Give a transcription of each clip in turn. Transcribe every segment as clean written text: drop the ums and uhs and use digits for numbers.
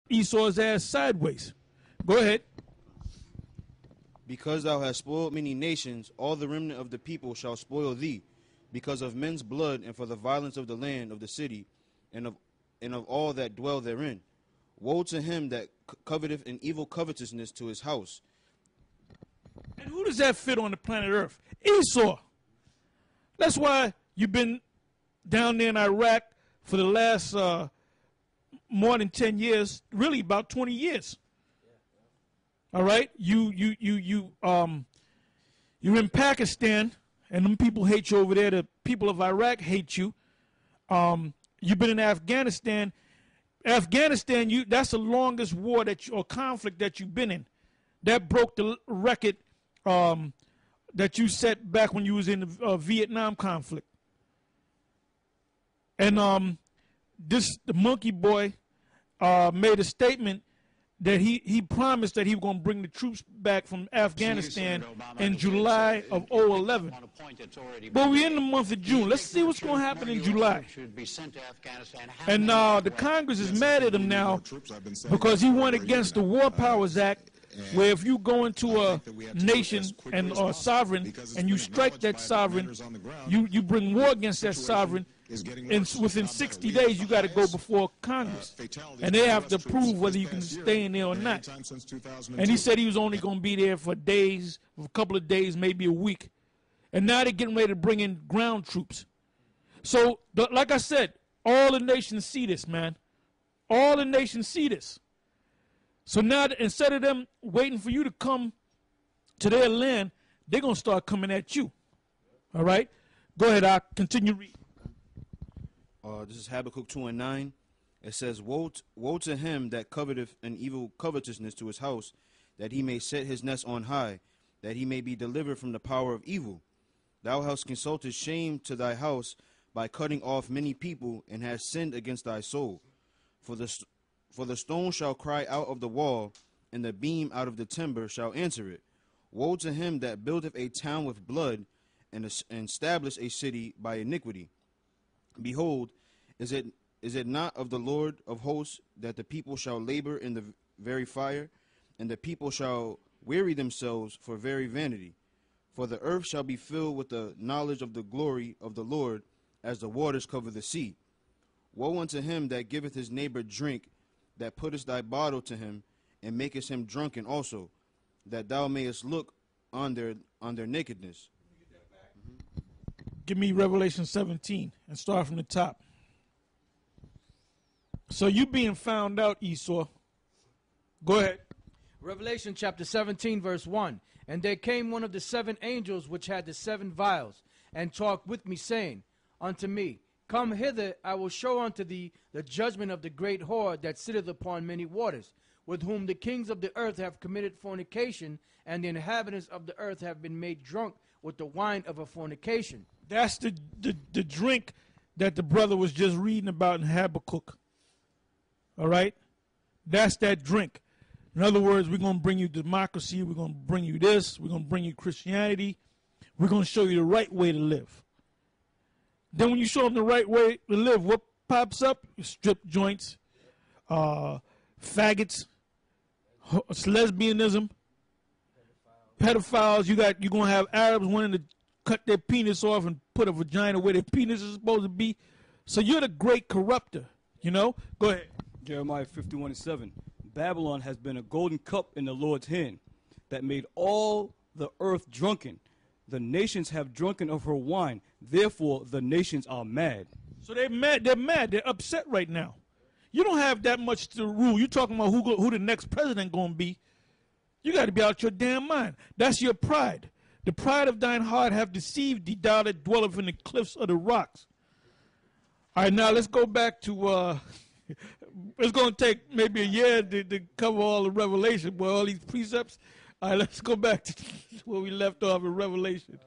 Esau's ass sideways. Go ahead. Because thou hast spoiled many nations, all the remnant of the people shall spoil thee, because of men's blood, and for the violence of the land, of the city, and of all that dwell therein. Woe to him that coveteth an evil covetousness to his house. And who does that fit on the planet Earth? Esau. That's why you've been down there in Iraq for the last more than 10 years, really about 20 years. All right, you're in Pakistan, and them people hate you over there. The people of Iraq hate you. You've been in Afghanistan. Afghanistan, that's the longest war or conflict that you've been in. That broke the record that you set back when you was in the Vietnam conflict. And the monkey boy made a statement that he promised that he was going to bring the troops back from Afghanistan in July of 2011. But we're in the month of June. Let's see what's going to happen in July. And the Congress is mad at him now because he went against the War Powers Act, where if you go into a nation and are sovereign and you strike that sovereign, you bring war against that sovereign, and within 60 days you got to go before Congress, and they have to prove whether you can stay in there or not. And he said he was only going to be there for days, a couple of days, maybe a week. And now they're getting ready to bring in ground troops. So, like I said, all the nations see this, man. All the nations see this. So now, instead of them waiting for you to come to their land, they're going to start coming at you. All right? Go ahead, I'll continue reading. This is Habakkuk 2:9. It says, Woe to him that coveteth an evil covetousness to his house, that he may set his nest on high, that he may be delivered from the power of evil. Thou hast consulted shame to thy house by cutting off many people, and hast sinned against thy soul. For the stone shall cry out of the wall, and the beam out of the timber shall answer it. Woe to him that buildeth a town with blood, and establish a city by iniquity. Behold, is it not of the Lord of hosts that the people shall labor in the very fire, and the people shall weary themselves for very vanity? For the earth shall be filled with the knowledge of the glory of the Lord, as the waters cover the sea. Woe unto him that giveth his neighbor drink, that puttest thy bottle to him, and makest him drunken also, that thou mayest look on their nakedness. Give me Revelation 17 and start from the top. So you being found out, Esau. Go ahead. Revelation chapter 17, verse 1. And there came one of the 7 angels which had the 7 vials, and talked with me, saying unto me, Come hither, I will show unto thee the judgment of the great whore that sitteth upon many waters, with whom the kings of the earth have committed fornication, and the inhabitants of the earth have been made drunk with the wine of a fornication. That's the drink that the brother was just reading about in Habakkuk. All right? That's that drink. In other words, we're going to bring you democracy. We're going to bring you this. We're going to bring you Christianity. We're going to show you the right way to live. Then when you show them the right way to live, what pops up? Strip joints, faggots, lesbianism, pedophiles. You're going to have Arabs wanting to cut their penis off and put a vagina where their penis is supposed to be. So you're the great corrupter, you know? Go ahead. Jeremiah 51:7. Babylon has been a golden cup in the Lord's hand that made all the earth drunken. The nations have drunken of her wine. Therefore, the nations are mad. So they're mad. They're upset right now. You don't have that much to rule. You're talking about who the next president going to be. You got to be out your damn mind. That's your pride. The pride of thine heart have deceived thee, thou that dwelleth in the cliffs of the rocks. All right, now let's go back to, it's going to take maybe a year to cover all the Revelation, boy, all these precepts. All right, let's go back to where we left off in Revelation.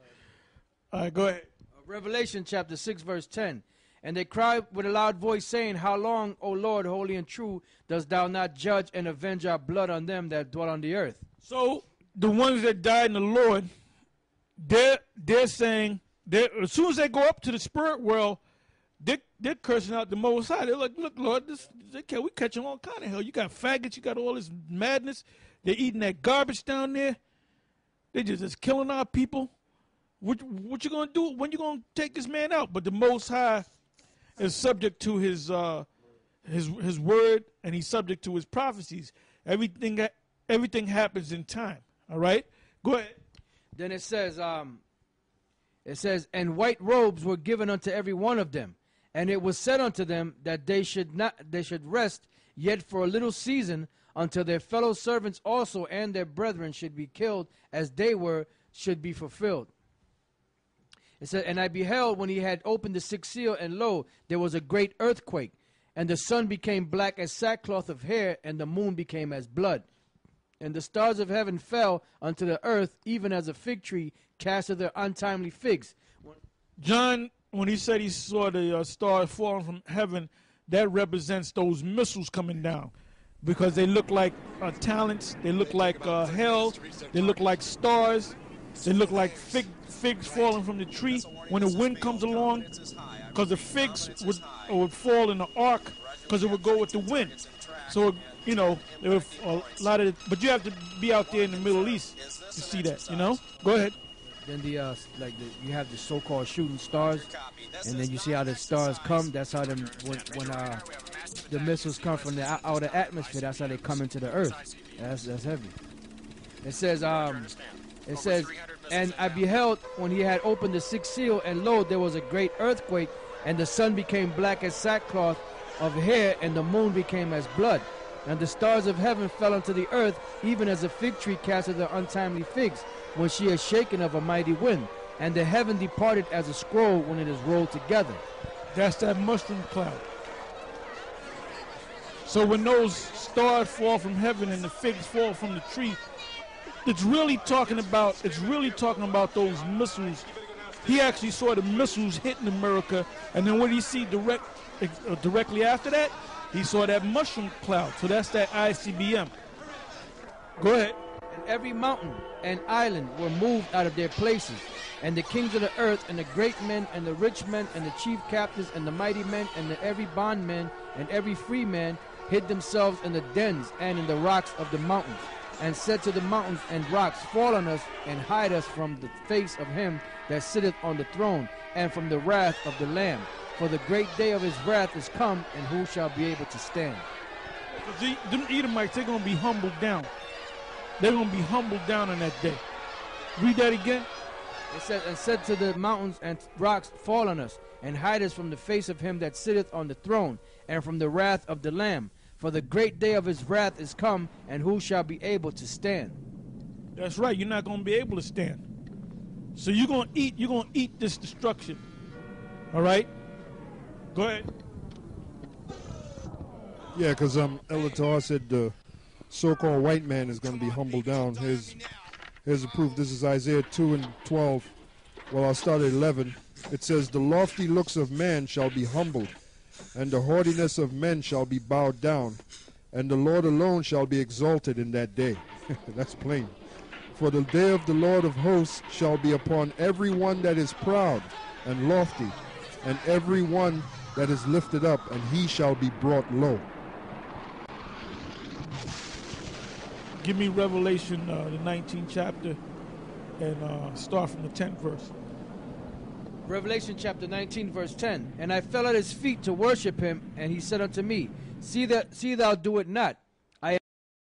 All right, go ahead. Revelation chapter 6, verse 10. And they cried with a loud voice, saying, How long, O Lord, holy and true, dost thou not judge and avenge our blood on them that dwell on the earth? So the ones that died in the Lord, they're saying, as soon as they go up to the spirit world, they're cursing out the Most High. They're like, look, Lord, we catching all kind of hell. You got faggots, you got all this madness. They're eating that garbage down there. They're just killing our people. What you gonna do? When you gonna take this man out? But the Most High is subject to his word, and he's subject to his prophecies. Everything happens in time. All right, go ahead. Then it says, and white robes were given unto every one of them, and it was said unto them that they should rest yet for a little season, until their fellow servants also and their brethren should be killed as they were, should be fulfilled. It said, and I beheld when he had opened the sixth seal, and lo, there was a great earthquake, and the sun became black as sackcloth of hair, and the moon became as blood. And the stars of heaven fell unto the earth, even as a fig tree casteth their untimely figs. John, when he said he saw the stars falling from heaven, that represents those missiles coming down. Because they look like talents, they look like hell, they look like stars, they look like figs falling from the tree when the wind comes along, because the figs would fall in the ark because it would go with the wind. So, you know, there were a lot of, but you have to be out there in the Middle East to see that, you know? Go ahead. Then you have the so-called shooting stars, and then you see how the stars come. That's how when the missiles come from the outer atmosphere, that's how they come into the earth. That's heavy. It says, and I beheld when he had opened the sixth seal, and lo, there was a great earthquake, and the sun became black as sackcloth of hair, and the moon became as blood. And the stars of heaven fell unto the earth, even as a fig tree casteth her untimely figs, when she is shaken of a mighty wind. And the heaven departed as a scroll when it is rolled together. That's that mushroom cloud. So when those stars fall from heaven and the figs fall from the tree, it's really talking about those missiles. He actually saw the missiles hitting America, and then what did he see directly after that? He saw that mushroom cloud. So that's that ICBM. Go ahead. And every mountain and island were moved out of their places, and the kings of the earth, and the great men, and the rich men, and the chief captains, and the mighty men, and every bondman, and every free man, hid themselves in the dens and in the rocks of the mountains, and said to the mountains and rocks, fall on us, and hide us from the face of him that sitteth on the throne, and from the wrath of the Lamb. For the great day of his wrath is come, and who shall be able to stand? Them Edomites, they're going to be humbled down. They're going to be humbled down on that day. Read that again. It said, and said to the mountains and rocks, fall on us, and hide us from the face of him that sitteth on the throne, and from the wrath of the Lamb. For the great day of his wrath is come, and who shall be able to stand? That's right. You're not going to be able to stand. So you're going to eat this destruction. All right? Go ahead. Yeah, because Elatar said the so-called white man is going to be humbled down. Here's a proof. This is Isaiah 2 and 12. Well, I'll start at 11. It says, the lofty looks of man shall be humbled, and the haughtiness of men shall be bowed down, and the Lord alone shall be exalted in that day. That's plain. For the day of the Lord of hosts shall be upon every one that is proud and lofty, and every one that is lifted up, and he shall be brought low. Give me Revelation, the 19th chapter, and start from the 10th verse. Revelation chapter 19, verse 10. And I fell at his feet to worship him, and he said unto me, See thou do it not,